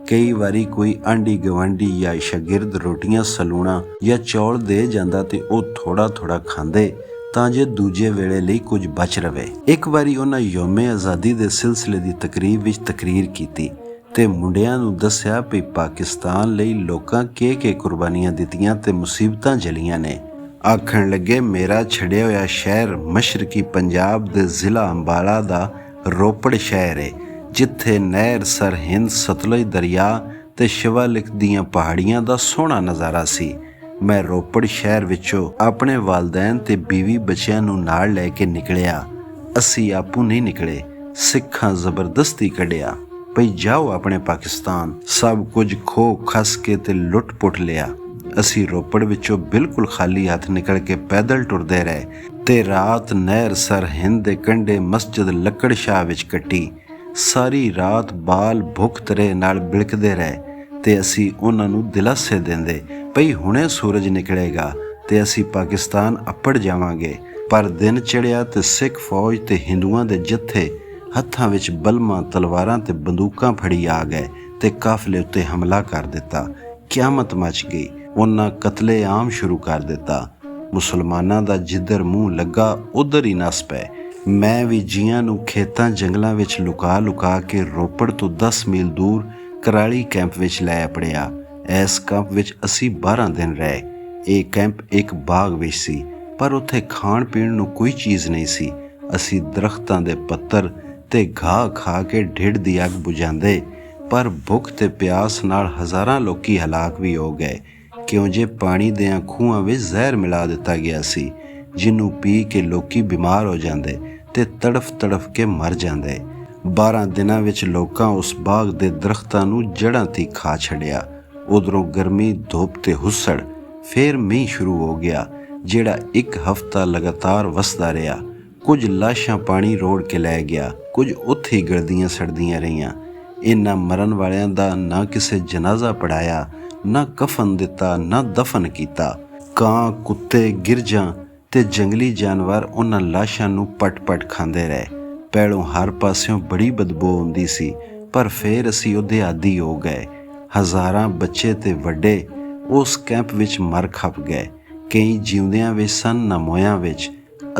S1: ਕਈ ਵਾਰੀ ਕੋਈ ਆਂਢੀ ਗਵਾਂਢੀ ਜਾਂ ਸ਼ਾਗਿਰਦ ਰੋਟੀਆਂ ਸਲੂਣਾ ਜਾਂ ਚੌਲ ਦੇ ਜਾਂਦਾ ਤੇ ਉਹ ਥੋੜਾ ਥੋੜਾ ਖਾਂਦੇ ਤਾਂ ਜੇ ਦੂਜੇ ਵੇਲੇ ਲਈ ਕੁਝ ਬਚ ਰਵੇ। ਇੱਕ ਵਾਰੀ ਉਹਨਾਂ ਯੌਮੇ ਆਜ਼ਾਦੀ ਦੇ ਸਿਲਸਿਲੇ ਦੀ ਤਕਰੀਬ ਵਿੱਚ ਤਕਰੀਰ ਕੀਤੀ ਤੇ ਮੁੰਡਿਆਂ ਨੂੰ ਦੱਸਿਆ ਵੀ ਪਾਕਿਸਤਾਨ ਲਈ ਲੋਕਾਂ ਕੀ ਕੁਰਬਾਨੀਆਂ ਦਿੱਤੀਆਂ ਤੇ ਮੁਸੀਬਤਾਂ ਝੱਲੀਆਂ ਨੇ। ਆਖਣ ਲੱਗੇ, ਮੇਰਾ ਛੱਡਿਆ ਹੋਇਆ ਸ਼ਹਿਰ ਮਸ਼ਰਕੀ ਪੰਜਾਬ ਦੇ ਜ਼ਿਲ੍ਹਾ ਅੰਬਾਲਾ ਦਾ ਰੋਪੜ ਸ਼ਹਿਰ ਹੈ, ਜਿੱਥੇ ਨਹਿਰ ਸਰਹਿੰਦ ਸਤਲੁਜ ਦਰਿਆ ਤੇ ਸ਼ਿਵਾਲਿਕ ਦੀਆਂ ਪਹਾੜੀਆਂ ਦਾ ਸੋਹਣਾ ਨਜ਼ਾਰਾ ਸੀ। ਮੈਂ ਰੋਪੜ ਸ਼ਹਿਰ ਵਿੱਚੋਂ ਆਪਣੇ ਵਾਲਦੈਨ ਤੇ ਬੀਵੀ ਬੱਚਿਆਂ ਨੂੰ ਨਾਲ ਲੈ ਕੇ ਨਿਕਲਿਆ। ਅਸੀਂ ਆਪੂ ਨਹੀਂ ਨਿਕਲੇ, ਸਿੱਖਾਂ ਜ਼ਬਰਦਸਤੀ ਕੱਢਿਆ ਭਈ ਜਾਓ ਆਪਣੇ ਪਾਕਿਸਤਾਨ। ਸਭ ਕੁਝ ਖੋ ਖਸ ਕੇ ਤੇ ਲੁੱਟ ਪੁੱਟ ਲਿਆ। ਅਸੀਂ ਰੋਪੜ ਵਿੱਚੋਂ ਬਿਲਕੁਲ ਖਾਲੀ ਹੱਥ ਨਿਕਲ ਕੇ ਪੈਦਲ ਟੁਰਦੇ ਰਹੇ ਤੇ ਰਾਤ ਨਹਿਰ ਸਰਹਿੰਦ ਦੇ ਕੰਢੇ ਮਸਜਿਦ ਲੱਕੜ ਸ਼ਾਹ ਵਿੱਚ ਕੱਟੀ। ਸਾਰੀ ਰਾਤ ਬਾਲ ਭੁੱਖ ਤਰੇ ਨਾਲ ਬਿਲਕਦੇ ਰਹੇ ਤੇ ਅਸੀਂ ਉਹਨਾਂ ਨੂੰ ਦਿਲਾਸੇ ਦਿੰਦੇ ਭਈ ਹੁਣੇ ਸੂਰਜ ਨਿਕਲੇਗਾ ਤੇ ਅਸੀਂ ਪਾਕਿਸਤਾਨ ਅੱਪੜ ਜਾਵਾਂਗੇ। ਪਰ ਦਿਨ ਚੜ੍ਹਿਆ ਤੇ ਸਿੱਖ ਫੌਜ ਤੇ ਹਿੰਦੂਆਂ ਦੇ ਜੱਥੇ ਹੱਥਾਂ ਵਿੱਚ ਬਲਮਾਂ, ਤਲਵਾਰਾਂ ਤੇ ਬੰਦੂਕਾਂ ਫੜੀ ਆ ਗਏ ਤੇ ਕਾਫਲੇ ਉੱਤੇ ਹਮਲਾ ਕਰ ਦਿੱਤਾ। ਕਿਆਮਤ ਮਚ ਗਈ। ਉਹਨਾਂ ਕਤਲੇ ਆਮ ਸ਼ੁਰੂ ਕਰ ਦਿੱਤਾ। ਮੁਸਲਮਾਨਾਂ ਦਾ ਜਿੱਧਰ ਮੂੰਹ ਲੱਗਾ ਉਧਰ ਹੀ ਨੱਸ ਪਏ। ਮੈਂ ਵੀ ਜੀਆਂ ਨੂੰ ਖੇਤਾਂ ਜੰਗਲਾਂ ਵਿੱਚ ਲੁਕਾ ਲੁਕਾ ਕੇ ਰੋਪੜ ਤੋਂ 10 ਮੀਲ ਦੂਰ ਕਰਾਲੀ ਕੈਂਪ ਵਿੱਚ ਲੈ ਆਪੜਿਆ। ਇਸ ਕੈਂਪ ਵਿੱਚ ਅਸੀਂ 12 ਦਿਨ ਰਹੇ। ਇਹ ਕੈਂਪ ਇੱਕ ਬਾਗ ਵਿੱਚ ਸੀ, ਪਰ ਉੱਥੇ ਖਾਣ ਪੀਣ ਨੂੰ ਕੋਈ ਚੀਜ਼ ਨਹੀਂ ਸੀ। ਅਸੀਂ ਦਰਖਤਾਂ ਦੇ ਪੱਤਰ ਤੇ ਘਾਹ ਖਾ ਕੇ ਢਿੱਡ ਦੀ ਅੱਗ ਬੁਝਾਉਂਦੇ, ਪਰ ਭੁੱਖ ਤੇ ਪਿਆਸ ਨਾਲ ਹਜ਼ਾਰਾਂ ਲੋਕੀ ਹਲਾਕ ਵੀ ਹੋ ਗਏ, ਕਿਉਂ ਜੇ ਪਾਣੀ ਦਿਆਂ ਖੂਹਾਂ ਵਿੱਚ ਜ਼ਹਿਰ ਮਿਲਾ ਦਿੱਤਾ ਗਿਆ ਸੀ, ਜਿਹਨੂੰ ਪੀ ਕੇ ਲੋਕੀ ਬਿਮਾਰ ਹੋ ਜਾਂਦੇ ਤੇ ਤੜਫ ਤੜਫ ਕੇ ਮਰ ਜਾਂਦੇ। 12 ਦਿਨਾਂ ਵਿੱਚ ਲੋਕਾਂ ਉਸ ਬਾਗ ਦੇ ਦਰਖਤਾਂ ਨੂੰ ਜੜ੍ਹਾਂ ਤੀਕ ਖਾ ਛੱਡਿਆ। ਉਧਰੋਂ ਗਰਮੀ, ਧੁੱਪ ਤੇ ਹੁੱਸੜ। ਫੇਰ ਮੀਂਹ ਸ਼ੁਰੂ ਹੋ ਗਿਆ, ਜਿਹੜਾ 1 ਹਫ਼ਤਾ ਲਗਾਤਾਰ ਵਸਦਾ ਰਿਹਾ। ਕੁਝ ਲਾਸ਼ਾਂ ਪਾਣੀ ਰੋੜ ਕੇ ਲੈ ਗਿਆ, ਕੁਝ ਉੱਥੇ ਹੀ ਗਲਦੀਆਂ ਸੜਦੀਆਂ ਰਹੀਆਂ। ਇਹਨਾਂ ਮਰਨ ਵਾਲਿਆਂ ਦਾ ਨਾ ਕਿਸੇ ਜਨਾਜ਼ਾ ਪੜਾਇਆ, ਨਾ ਕਫਨ ਦਿੱਤਾ, ਨਾ ਦਫਨ ਕੀਤਾ। ਕਾਂ, ਕੁੱਤੇ, ਗਿਰਜਾਂ ਤੇ ਜੰਗਲੀ ਜਾਨਵਰ ਉਹਨਾਂ ਲਾਸ਼ਾਂ ਨੂੰ ਪਟ-ਪਟ ਖਾਂਦੇ ਰਹੇ। ਪਹਿਲੋਂ ਹਰ ਪਾਸਿਓਂ ਬੜੀ ਬਦਬੂ ਆਉਂਦੀ ਸੀ, ਪਰ ਫੇਰ ਅਸੀਂ ਉਹਦੇ ਆਦੀ ਹੋ ਗਏ। ਹਜ਼ਾਰਾਂ ਬੱਚੇ ਤੇ ਵੱਡੇ ਉਸ ਕੈਂਪ ਵਿੱਚ ਮਰ ਖਪ ਗਏ। ਕਈ ਜਿਉਂਦਿਆਂ ਵਿੱਚ ਸਨ, ਨਾ ਮੋਇਆਂ ਵਿੱਚ।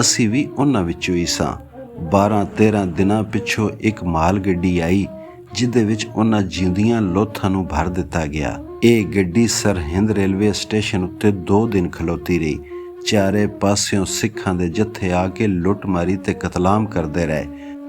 S1: ਅਸੀਂ ਵੀ ਉਹਨਾਂ ਵਿੱਚੋਂ ਹੀ ਸਾਂ। 12-13 ਦਿਨਾਂ ਪਿੱਛੋਂ ਇੱਕ ਮਾਲ ਗੱਡੀ ਆਈ, ਜਿਹਦੇ ਵਿੱਚ ਉਹਨਾਂ ਜਿਉਂਦੀਆਂ ਲੋਥਾਂ ਨੂੰ ਭਰ ਦਿੱਤਾ ਗਿਆ। ਇਹ ਗੱਡੀ ਸਰਹਿੰਦ ਰੇਲਵੇ ਸਟੇਸ਼ਨ ਉੱਤੇ 2 ਦਿਨ ਖਲੋਤੀ ਰਹੀ। ਚਾਰੇ ਪਾਸਿਓਂ ਸਿੱਖਾਂ ਦੇ ਜੱਥੇ ਆ ਕੇ ਲੁੱਟ ਮਾਰੀ ਤੇ ਕਤਲਾਮ ਕਰਦੇ ਰਹੇ,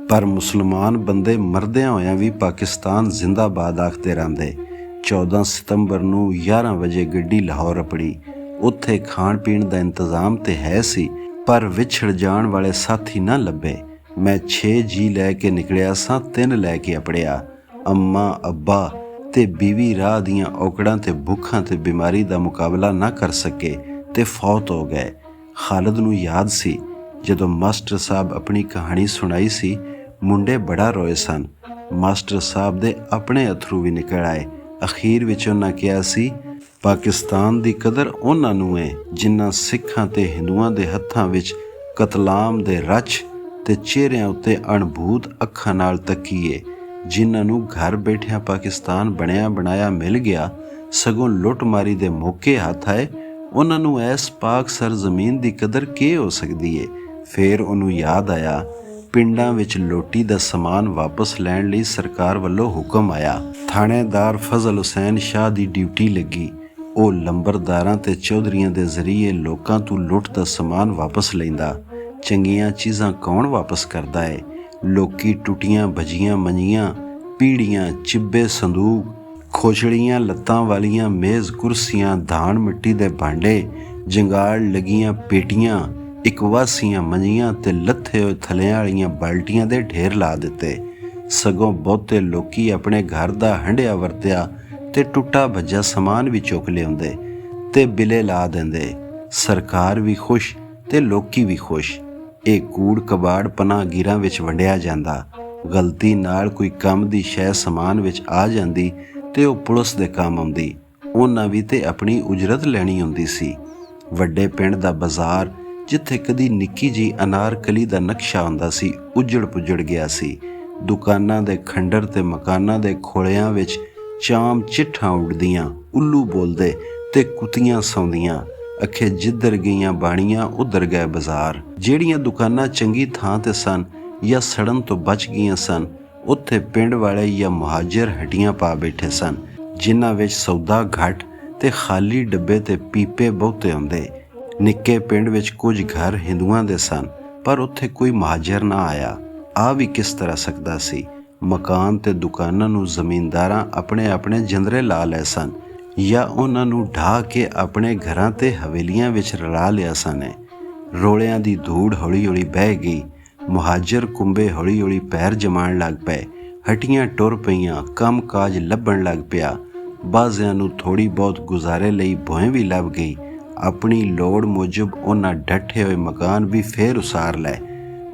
S1: ਪਰ ਮੁਸਲਮਾਨ ਬੰਦੇ ਮਰਦਿਆਂ ਹੋਇਆਂ ਵੀ ਪਾਕਿਸਤਾਨ ਜ਼ਿੰਦਾਬਾਦ ਆਖਦੇ ਰਹਿੰਦੇ। 14 ਸਤੰਬਰ ਨੂੰ 11 ਵਜੇ ਗੱਡੀ ਲਾਹੌਰ ਅੱਪੜੀ। ਉੱਥੇ ਖਾਣ ਪੀਣ ਦਾ ਇੰਤਜ਼ਾਮ ਤੇ ਹੈ ਸੀ, ਪਰ ਵਿਛੜ ਜਾਣ ਵਾਲੇ ਸਾਥੀ ਨਾ ਲੱਭੇ। ਮੈਂ 6 ਜੀ ਲੈ ਕੇ ਨਿਕਲਿਆ ਸਾਂ, 3 ਲੈ ਕੇ ਅੱਪੜਿਆ। ਅੰਮਾ, ਅੱਬਾ ਤੇ ਬੀਵੀ ਰਾਹ ਦੀਆਂ ਔਕੜਾਂ ਤੇ ਭੁੱਖਾਂ ਤੇ ਬਿਮਾਰੀ ਦਾ ਮੁਕਾਬਲਾ ਨਾ ਕਰ ਸਕੇ ਤੇ ਫੌਤ ਹੋ ਗਏ। ਖਾਲਦ ਨੂੰ ਯਾਦ ਸੀ, ਜਦੋਂ ਮਾਸਟਰ ਸਾਹਿਬ ਆਪਣੀ ਕਹਾਣੀ ਸੁਣਾਈ ਸੀ, ਮੁੰਡੇ ਬੜਾ ਰੋਏ ਸਨ। ਮਾਸਟਰ ਸਾਹਿਬ ਦੇ ਆਪਣੇ ਅਥਰੂ ਵੀ ਨਿਕਲ ਆਏ। ਅਖੀਰ ਵਿੱਚ ਉਹਨਾਂ ਕਿਹਾ ਸੀ, ਪਾਕਿਸਤਾਨ ਦੀ ਕਦਰ ਉਹਨਾਂ ਨੂੰ ਹੈ ਜਿਨ੍ਹਾਂ ਸਿੱਖਾਂ ਤੇ ਹਿੰਦੂਆਂ ਦੇ ਹੱਥਾਂ ਵਿੱਚ ਕਤਲਾਮ ਦੇ ਰਚ ਤੇ ਚਿਹਰਿਆਂ ਉੱਤੇ ਅਣਭੂਤ ਅੱਖਾਂ ਨਾਲ ਤੱਕੀਏ, ਜਿਨ੍ਹਾਂ ਨੂੰ ਘਰ ਬੈਠਿਆਂ ਪਾਕਿਸਤਾਨ ਬਣਿਆ ਬਣਾਇਆ ਮਿਲ ਗਿਆ, ਸਗੋਂ ਲੁੱਟਮਾਰੀ ਦੇ ਮੌਕੇ ਹੱਥ ਆਏ। ਉਹਨਾਂ ਨੂੰ ਇਸ ਪਾਕ ਸਰਜ਼ਮੀਨ ਦੀ ਕਦਰ ਕੀ ਹੋ ਸਕਦੀ ਏ। ਫੇਰ ਉਹਨੂੰ ਯਾਦ ਆਇਆ, ਪਿੰਡਾਂ ਵਿੱਚ ਲੋਟੀ ਦਾ ਸਮਾਨ ਵਾਪਸ ਲੈਣ ਲਈ ਸਰਕਾਰ ਵੱਲੋਂ ਹੁਕਮ ਆਇਆ। ਥਾਣੇਦਾਰ ਫਜ਼ਲ ਹੁਸੈਨ ਸ਼ਾਹ ਦੀ ਡਿਊਟੀ ਲੱਗੀ। ਉਹ ਲੰਬਰਦਾਰਾਂ ਤੇ ਚੌਧਰੀਆਂ ਦੇ ਜ਼ਰੀਏ ਲੋਕਾਂ ਤੋਂ ਲੁੱਟ ਦਾ ਸਮਾਨ ਵਾਪਸ ਲੈਂਦਾ। ਚੰਗੀਆਂ ਚੀਜ਼ਾਂ ਕੌਣ ਵਾਪਸ ਕਰਦਾ ਏ? ਲੋਕੀ ਟੁੱਟੀਆਂ ਭੱਜੀਆਂ ਮੰਜੀਆਂ, ਪੀੜੀਆਂ, ਚਿੱਬੇ ਸੰਦੂਕ, ਖੋਛੜੀਆਂ ਲੱਤਾਂ ਵਾਲੀਆਂ ਮੇਜ਼ ਕੁਰਸੀਆਂ, ਧਾਨ ਮਿੱਟੀ ਦੇ ਭਾਂਡੇ, ਜੰਗਾਲ ਲੱਗੀਆਂ ਪੇਟੀਆਂ, ਇਕਵਾਸੀਆਂ ਮੰਜੀਆਂ ਤੇ ਲੱਥੇ ਹੋਏ ਥੱਲਿਆਂ ਵਾਲੀਆਂ ਬਾਲਟੀਆਂ ਦੇ ਢੇਰ ਲਾ ਦਿੱਤੇ। ਸਗੋਂ ਬਹੁਤੇ ਲੋਕੀ ਆਪਣੇ ਘਰ ਦਾ ਹੰਢਿਆ ਵਰਤਿਆ ਤੇ ਟੁੱਟਾ ਭੱਜਾ ਸਮਾਨ ਵੀ ਚੁੱਕ ਲਿਆਉਂਦੇ ਤੇ ਬਿਲੇ ਲਾ ਦਿੰਦੇ। ਸਰਕਾਰ ਵੀ ਖੁਸ਼ ਤੇ ਲੋਕੀ ਵੀ ਖੁਸ਼। ਇਹ ਕੂੜ ਕਬਾੜ ਪਨਾਹਗੀਰਾਂ ਵਿੱਚ ਵੰਡਿਆ ਜਾਂਦਾ। ਗਲਤੀ ਨਾਲ ਕੋਈ ਕੰਮ ਦੀ ਸ਼ੈ ਸਮਾਨ ਵਿੱਚ ਆ ਜਾਂਦੀ ਤੇ ਉਹ ਪੁਲਿਸ ਦੇ ਕੰਮ ਆਉਂਦੀ। ਉਹਨਾਂ ਵੀ ਤੇ ਆਪਣੀ ਉਜਰਤ ਲੈਣੀ ਹੁੰਦੀ ਸੀ। ਵੱਡੇ ਪਿੰਡ ਦਾ ਬਾਜ਼ਾਰ, ਜਿੱਥੇ ਕਦੀ ਨਿੱਕੀ ਜਿਹੀ ਅਨਾਰਕਲੀ ਦਾ ਨਕਸ਼ਾ ਹੁੰਦਾ ਸੀ, ਉੱਜੜ ਪੁੱਜੜ ਗਿਆ ਸੀ। ਦੁਕਾਨਾਂ ਦੇ ਖੰਡਰ ਤੇ ਮਕਾਨਾਂ ਦੇ ਖੋਲਿਆਂ ਵਿੱਚ ਚਾਮ ਚਿੱਠਾਂ ਉੱਡਦੀਆਂ, ਉੱਲੂ ਬੋਲਦੇ ਤੇ ਕੁੱਤੀਆਂ ਸੌਂਦੀਆਂ। ਅਖੇ ਜਿੱਧਰ ਗਈਆਂ ਬਾਣੀਆਂ ਉੱਧਰ ਗਏ ਬਾਜ਼ਾਰ। ਜਿਹੜੀਆਂ ਦੁਕਾਨਾਂ ਚੰਗੀ ਥਾਂ ਤੇ ਸਨ ਜਾਂ ਸੜਨ ਤੋਂ ਬਚ ਗਈਆਂ ਸਨ, ਉੱਥੇ ਪਿੰਡ ਵਾਲੇ ਜਾਂ ਮੁਹਾਜਰ ਹੱਡੀਆਂ ਪਾ ਬੈਠੇ ਸਨ, ਜਿਨ੍ਹਾਂ ਵਿੱਚ ਸੌਦਾ ਘੱਟ ਤੇ ਖਾਲੀ ਡੱਬੇ ਤੇ ਪੀਪੇ ਬਹੁਤੇ ਹੁੰਦੇ। ਨਿੱਕੇ ਪਿੰਡ ਵਿੱਚ ਕੁਝ ਘਰ ਹਿੰਦੂਆਂ ਦੇ ਸਨ, ਪਰ ਉੱਥੇ ਕੋਈ ਮੁਹਾਜਰ ਨਾ ਆਇਆ। ਆ ਵੀ ਕਿਸ ਤਰ੍ਹਾਂ ਸਕਦਾ ਸੀ? ਮਕਾਨ ਤੇ ਦੁਕਾਨਾਂ ਨੂੰ ਜ਼ਮੀਨਦਾਰਾਂ ਆਪਣੇ ਆਪਣੇ ਜੰਦਰੇ ਲਾ ਲਏ ਸਨ, ਜਾਂ ਉਹਨਾਂ ਨੂੰ ਢਾਹ ਕੇ ਆਪਣੇ ਘਰਾਂ ਤੇ ਹਵੇਲੀਆਂ ਵਿੱਚ ਰਲਾ ਲਿਆ ਸਨ। ਰੋਲਿਆਂ ਦੀ ਧੂੜ ਹੌਲੀ ਹੌਲੀ ਬਹਿ ਗਈ। ਮੁਹਾਜਰ ਕੁੰਬੇ ਹੌਲੀ ਹੌਲੀ ਪੈਰ ਜਮਾਉਣ ਲੱਗ ਪਏ। ਹੱਟੀਆਂ ਟੁਰ ਪਈਆਂ, ਕੰਮ ਕਾਜ ਲੱਭਣ ਲੱਗ ਪਿਆ। ਬਾਜ਼ਿਆਂ ਨੂੰ ਥੋੜ੍ਹੀ ਬਹੁਤ ਗੁਜ਼ਾਰੇ ਲਈ ਭੋਇੰ ਵੀ ਲੱਭ ਗਈ। ਆਪਣੀ ਲੋੜ ਮੁਜਬ ਉਹਨਾਂ ਡੱਠੇ ਹੋਏ ਮਕਾਨ ਵੀ ਫੇਰ ਉਸਾਰ ਲਏ।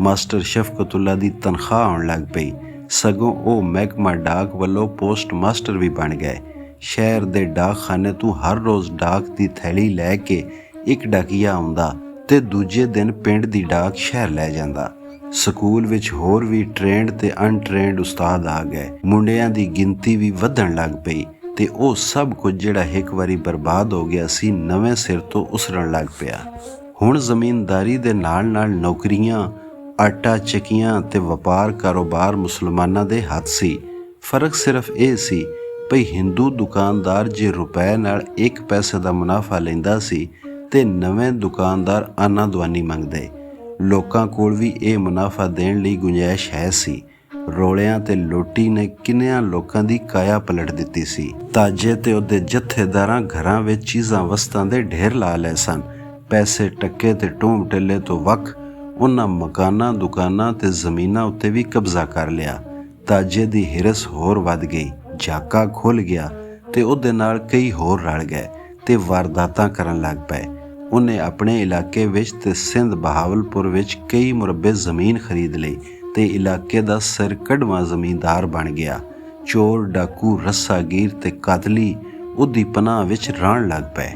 S1: ਮਾਸਟਰ ਸ਼ਫਕਤੁੱਲਾ ਦੀ ਤਨਖਾਹ ਆਉਣ ਲੱਗ ਪਈ। ਸਗੋਂ ਉਹ ਮਹਿਕਮਾ ਡਾਕ ਵੱਲੋਂ ਪੋਸਟ ਮਾਸਟਰ ਵੀ ਬਣ ਗਏ। ਸ਼ਹਿਰ ਦੇ ਡਾਕਖਾਨੇ ਤੋਂ ਹਰ ਰੋਜ਼ ਡਾਕ ਦੀ ਥੈਲੀ ਲੈ ਕੇ ਇੱਕ ਡਾਕੀਆ ਆਉਂਦਾ ਤੇ ਦੂਜੇ ਦਿਨ ਪਿੰਡ ਦੀ ਡਾਕ ਸ਼ਹਿਰ ਲੈ ਜਾਂਦਾ। ਸਕੂਲ ਵਿੱਚ ਹੋਰ ਵੀ ਟ੍ਰੇਨਡ ਤੇ ਅਨਟ੍ਰੇਨਡ ਉਸਤਾਦ ਆ ਗਏ। ਮੁੰਡਿਆਂ ਦੀ ਗਿਣਤੀ ਵੀ ਵਧਣ ਲੱਗ ਪਈ ਤੇ ਉਹ ਸਭ ਕੁਝ ਜਿਹੜਾ ਇੱਕ ਵਾਰੀ ਬਰਬਾਦ ਹੋ ਗਿਆ ਸੀ, ਨਵੇਂ ਸਿਰ ਤੋਂ ਉਸਰਨ ਲੱਗ ਪਿਆ। ਹੁਣ ਜ਼ਮੀਨਦਾਰੀ ਦੇ ਨਾਲ ਨਾਲ ਨੌਕਰੀਆਂ, ਆਟਾ ਚੱਕੀਆਂ ਤੇ ਵਪਾਰ ਕਾਰੋਬਾਰ ਮੁਸਲਮਾਨਾਂ ਦੇ ਹੱਥ ਸੀ। ਫਰਕ ਸਿਰਫ ਇਹ ਸੀ ਭਈ ਹਿੰਦੂ ਦੁਕਾਨਦਾਰ ਜੇ ਰੁਪਏ ਨਾਲ 1 ਪੈਸੇ ਦਾ ਮੁਨਾਫਾ ਲੈਂਦਾ ਸੀ ਤੇ ਨਵੇਂ ਦੁਕਾਨਦਾਰ ਆਨਾ ਦਵਾਨੀ ਮੰਗਦੇ। ਲੋਕਾਂ ਕੋਲ ਵੀ ਇਹ ਮੁਨਾਫਾ ਦੇਣ ਲਈ ਗੁੰਜਾਇਸ਼ ਹੈ ਸੀ। ਰੋਲਿਆਂ ਤੇ ਲੋਟੀ ਨੇ ਕਿੰਨਿਆਂ ਲੋਕਾਂ ਦੀ ਕਾਇਆ ਪਲਟ ਦਿੱਤੀ ਸੀ। ਤਾਜੇ ਤੇ ਉਹਦੇ ਜਥੇਦਾਰਾਂ ਘਰਾਂ ਵਿੱਚ ਚੀਜ਼ਾਂ ਵਸਤਾਂ ਦੇ ਢੇਰ ਲਾ ਲਏ ਸਨ। ਪੈਸੇ ਟੱਕੇ ਤੇ ਟੂਮ ਟੱਲੇ ਤੋਂ ਵੱਖ ਉਹਨਾਂ ਮਕਾਨਾਂ, ਦੁਕਾਨਾਂ ਤੇ ਜ਼ਮੀਨਾਂ ਉੱਤੇ ਵੀ ਕਬਜ਼ਾ ਕਰ ਲਿਆ। ਤਾਜੇ ਦੀ ਹਿਰਸ ਹੋਰ ਵੱਧ ਗਈ। ਝਾਕਾ ਖੁੱਲ੍ਹ ਗਿਆ ਤੇ ਉਹਦੇ ਨਾਲ ਕਈ ਹੋਰ ਰਲ ਗਏ ਤੇ ਵਾਰਦਾਤਾਂ ਕਰਨ ਲੱਗ ਪਏ। ਉਹਨੇ ਆਪਣੇ ਇਲਾਕੇ ਵਿੱਚ ਤੇ ਸਿੰਧ ਬਹਾਵਲਪੁਰ ਵਿੱਚ ਕਈ ਮੁਰੱਬੇ ਜ਼ਮੀਨ ਖਰੀਦ ਲਈ ਤੇ ਇਲਾਕੇ ਦਾ ਸਰਕੜਵਾਂ ਜ਼ਮੀਨਦਾਰ ਬਣ ਗਿਆ। ਚੋਰ, ਡਾਕੂ, ਰੱਸਾਗੀਰ ਤੇ ਕਾਤਲੀ ਉਹਦੀ ਪਨਾਹ ਵਿੱਚ ਰਹਿਣ ਲੱਗ ਪਏ।